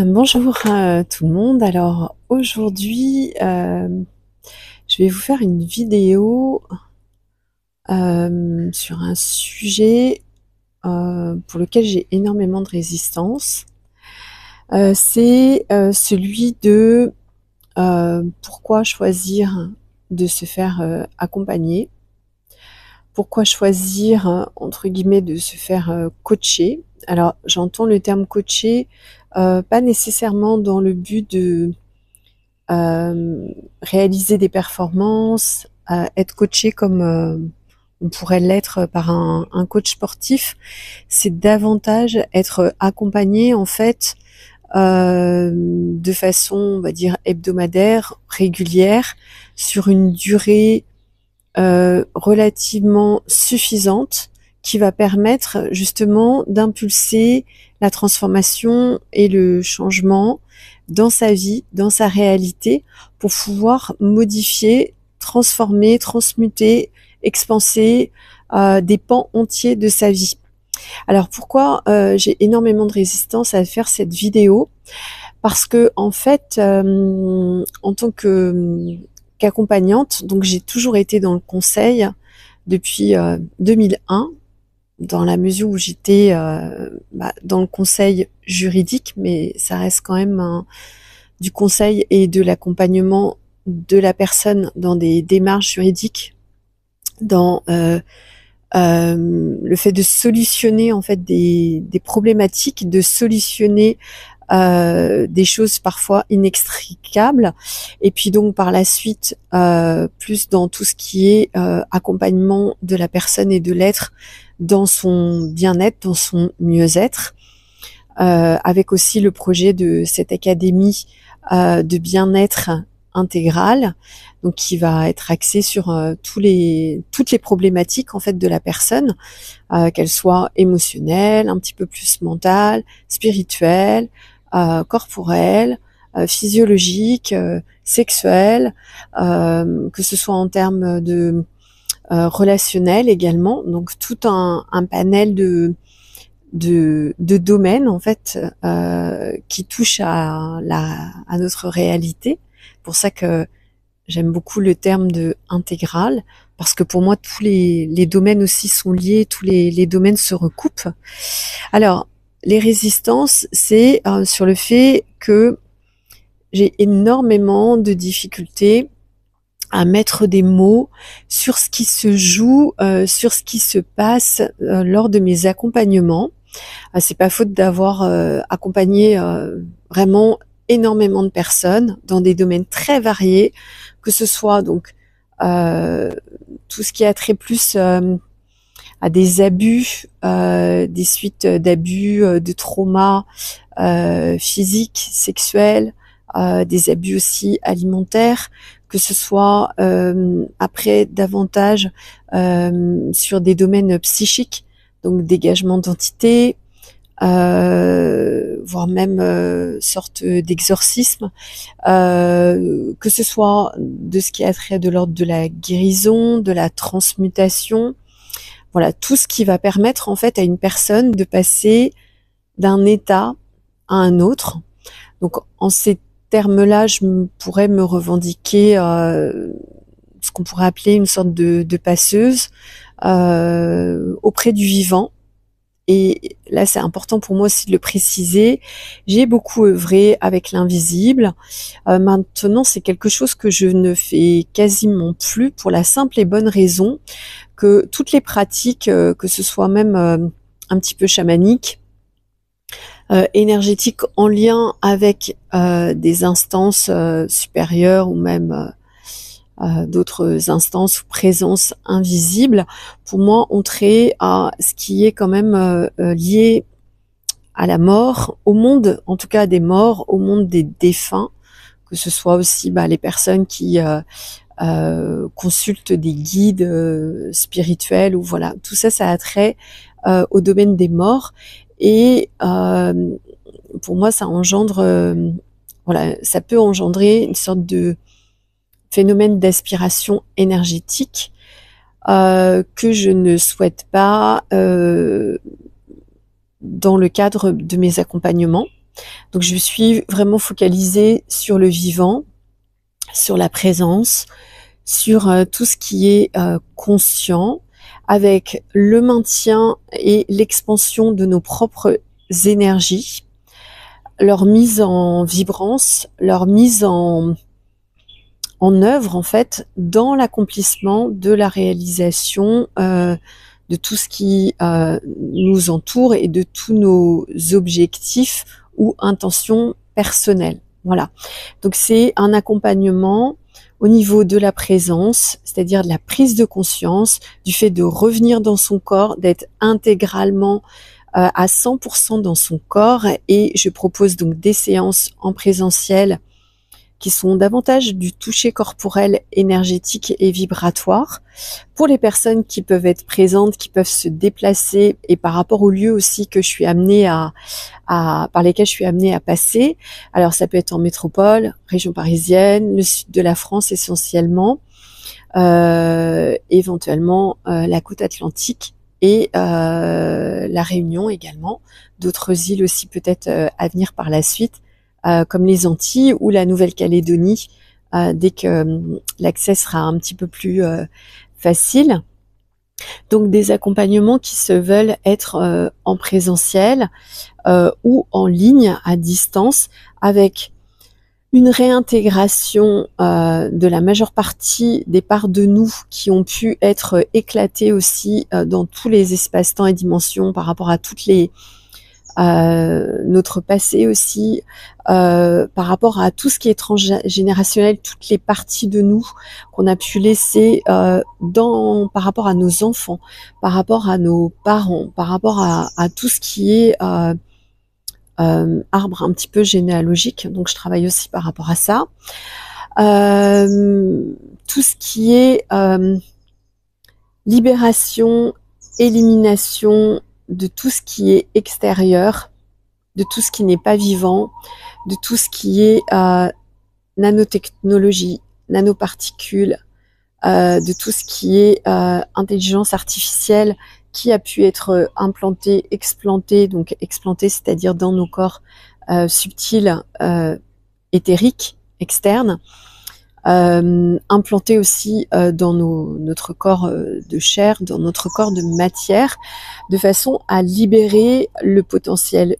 Bonjour tout le monde. Alors aujourd'hui, je vais vous faire une vidéo sur un sujet pour lequel j'ai énormément de résistance. C'est celui de pourquoi choisir de se faire accompagner, pourquoi choisir entre guillemets de se faire coacher. Alors j'entends le terme coacher pas nécessairement dans le but de réaliser des performances, être coaché comme on pourrait l'être par un coach sportif. C'est davantage être accompagné en fait de façon, on va dire, hebdomadaire, régulière, sur une durée relativement suffisante qui va permettre justement d'impulser la transformation et le changement dans sa vie, dans sa réalité, pour pouvoir modifier, transformer, transmuter, expanser des pans entiers de sa vie. Alors pourquoi j'ai énormément de résistance à faire cette vidéo? Parce que en fait, en tant qu'accompagnante, donc j'ai toujours été dans le conseil depuis 2001, dans la mesure où j'étais dans le conseil juridique, mais ça reste quand même du conseil et de l'accompagnement de la personne dans des démarches juridiques, dans le fait de solutionner en fait des problématiques, de solutionner des choses parfois inextricables, et puis donc par la suite plus dans tout ce qui est accompagnement de la personne et de l'être dans son bien-être, dans son mieux-être, avec aussi le projet de cette académie de bien-être intégral, donc qui va être axée sur toutes les problématiques en fait de la personne, qu'elles soient émotionnelles, un petit peu plus mentales, spirituelles, corporelles, physiologiques, sexuelles, que ce soit en termes de relationnel également, donc tout un panel de domaines en fait qui touchent à notre réalité. Pour ça que j'aime beaucoup le terme de intégral, parce que pour moi tous les domaines aussi sont liés, tous les domaines se recoupent. Alors les résistances, c'est sur le fait que j'ai énormément de difficultés à mettre des mots sur ce qui se joue, sur ce qui se passe lors de mes accompagnements. C'est pas faute d'avoir accompagné vraiment énormément de personnes dans des domaines très variés, que ce soit donc tout ce qui a trait plus à des abus, des suites d'abus, de traumas physiques, sexuels, des abus aussi alimentaires, que ce soit après davantage sur des domaines psychiques, donc dégagement d'entité, voire même sorte d'exorcisme, que ce soit de ce qui a trait de l'ordre de la guérison, de la transmutation, voilà, tout ce qui va permettre en fait à une personne de passer d'un état à un autre. Donc en ces termes-là, pourrais me revendiquer ce qu'on pourrait appeler une sorte de passeuse auprès du vivant. Et là, c'est important pour moi aussi de le préciser. J'ai beaucoup œuvré avec l'invisible. Maintenant, c'est quelque chose que je ne fais quasiment plus, pour la simple et bonne raison que toutes les pratiques, que ce soit même un petit peu chamaniques, énergétiques, en lien avec des instances supérieures, ou même d'autres instances ou présences invisibles, pour moi ont trait à ce qui est quand même lié à la mort, au monde, en tout cas des morts, au monde des défunts, que ce soit aussi les personnes qui consultent des guides spirituels, ou voilà, tout ça, ça a trait au domaine des morts. Et pour moi, ça engendre, voilà, ça peut engendrer une sorte de phénomène d'aspiration énergétique que je ne souhaite pas dans le cadre de mes accompagnements. Donc je suis vraiment focalisée sur le vivant, sur la présence, sur tout ce qui est conscient, avec le maintien et l'expansion de nos propres énergies, leur mise en vibrance, leur mise en œuvre en fait dans l'accomplissement de la réalisation de tout ce qui nous entoure et de tous nos objectifs ou intentions personnelles. Voilà. Donc c'est un accompagnement au niveau de la présence, c'est-à-dire de la prise de conscience, du fait de revenir dans son corps, d'être intégralement à 100% dans son corps. Et je propose donc des séances en présentiel qui sont davantage du toucher corporel, énergétique et vibratoire. Pour les personnes qui peuvent être présentes, qui peuvent se déplacer, et par rapport aux lieux aussi que je suis amenée par lesquels je suis amenée à passer. Alors ça peut être en métropole, région parisienne, le sud de la France essentiellement, éventuellement la côte atlantique et la Réunion également, d'autres îles aussi peut-être à venir par la suite, comme les Antilles ou la Nouvelle-Calédonie, dès que l'accès sera un petit peu plus facile. Donc des accompagnements qui se veulent être en présentiel ou en ligne à distance, avec une réintégration de la majeure partie des parts de nous qui ont pu être éclatées aussi dans tous les espaces-temps et dimensions par rapport à toutes les notre passé aussi, par rapport à tout ce qui est transgénérationnel, toutes les parties de nous qu'on a pu laisser par rapport à nos enfants, par rapport à nos parents, par rapport à tout ce qui est arbre un petit peu généalogique. Donc je travaille aussi par rapport à ça. Tout ce qui est libération, élimination de tout ce qui est extérieur, de tout ce qui n'est pas vivant, de tout ce qui est nanotechnologie, nanoparticules, de tout ce qui est intelligence artificielle qui a pu être implanté, explanté, donc explanté, c'est-à-dire dans nos corps subtils, éthériques, externes, implanté aussi dans notre corps de chair, dans notre corps de matière, de façon à libérer le potentiel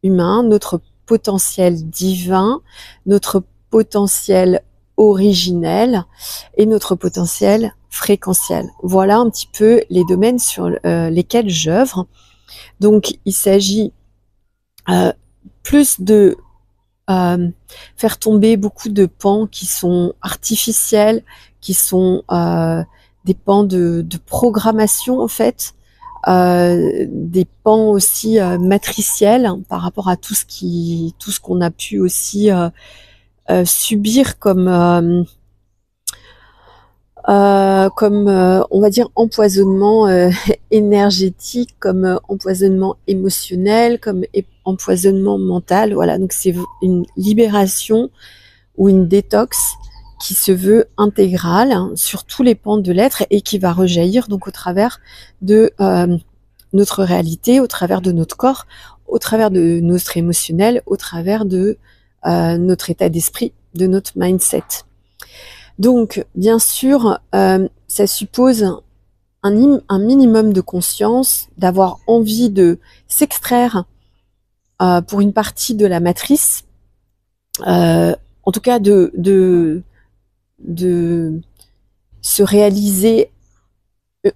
humain, notre potentiel divin, notre potentiel originel et notre potentiel fréquentiel. Voilà un petit peu les domaines sur lesquels j'œuvre. Donc il s'agit plus de faire tomber beaucoup de pans qui sont artificiels, qui sont des pans de programmation en fait, des pans aussi matriciels par rapport à tout ce qu'on a pu aussi subir comme on va dire empoisonnement énergétique, comme empoisonnement émotionnel, comme empoisonnement mental. Voilà, donc c'est une libération ou une détox qui se veut intégrale sur tous les pans de l'être et qui va rejaillir donc au travers de notre réalité, au travers de notre corps, au travers de notre émotionnel, au travers de notre état d'esprit, de notre mindset. Donc, bien sûr, ça suppose un minimum de conscience, d'avoir envie de s'extraire pour une partie de la matrice, en tout cas de se réaliser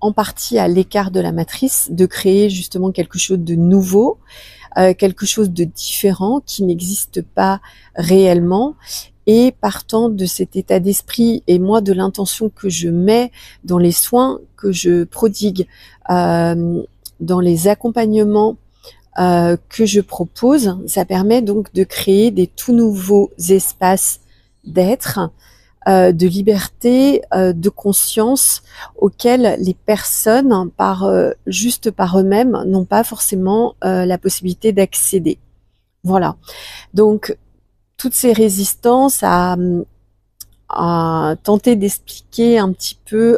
en partie à l'écart de la matrice, de créer justement quelque chose de nouveau, quelque chose de différent qui n'existe pas réellement. Et partant de cet état d'esprit et moi de l'intention que je mets dans les soins que je prodigue, dans les accompagnements que je propose, ça permet donc de créer des tout nouveaux espaces d'être, de liberté, de conscience auxquels les personnes, juste par eux-mêmes, n'ont pas forcément la possibilité d'accéder. Voilà. Donc toutes ces résistances à tenter d'expliquer un petit peu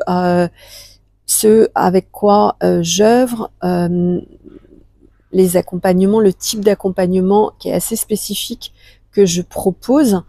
ce avec quoi j'œuvre, les accompagnements, le type d'accompagnement qui est assez spécifique que je propose.